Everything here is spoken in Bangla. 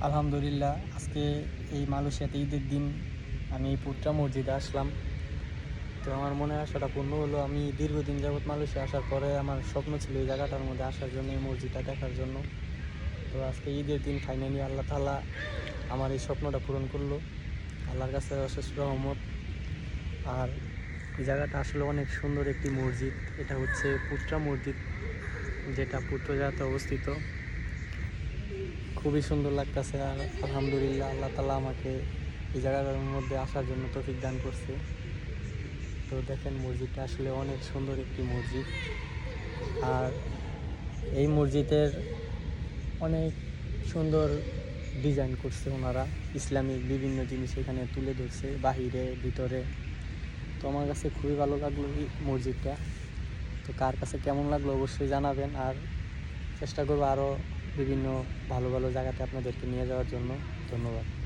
আলহামদুলিল্লাহ, আজকে এই মালয়েশিয়াতে ঈদের দিন আমি এই পুত্রা মসজিদে আসলাম। তো আমার মনের আশাটা পূর্ণ হলো। আমি দীর্ঘদিন যাবৎ মালয়েশিয়া আসার পরে আমার স্বপ্ন ছিল এই জায়গাটার মধ্যে আসার জন্য, এই মসজিদটা দেখার জন্য। তো আজকে ঈদের দিন ফাইনালি আল্লাহ তাআলা আমার এই স্বপ্নটা পূরণ করলো। আল্লাহর কাছে অশেষ রহমত। আর এই জায়গাটা আসলে অনেক সুন্দর একটি মসজিদ। এটা হচ্ছে পুত্রা মসজিদ, যেটা পুত্রজাতে অবস্থিত। খুবই সুন্দর লাগতেছে। আর আলহামদুলিল্লাহ, আল্লাহ তাআলা আমাকে এই জায়গাটার মধ্যে আসার জন্য তৌফিক দান করছে। তো দেখেন, মসজিদটা আসলে অনেক সুন্দর একটি মসজিদ। আর এই মসজিদের অনেক সুন্দর ডিজাইন করছে ওনারা, ইসলামিক বিভিন্ন জিনিস এখানে তুলে ধরছে, বাহিরে ভিতরে। তো আমার কাছে খুবই ভালো লাগলো এই মসজিদটা। তো কার কাছে কেমন লাগলো অবশ্যই জানাবেন। আর চেষ্টা করবো আরও বিভিন্ন ভালো ভালো জায়গাতে আপনাদেরকে নিয়ে যাওয়ার জন্য। ধন্যবাদ।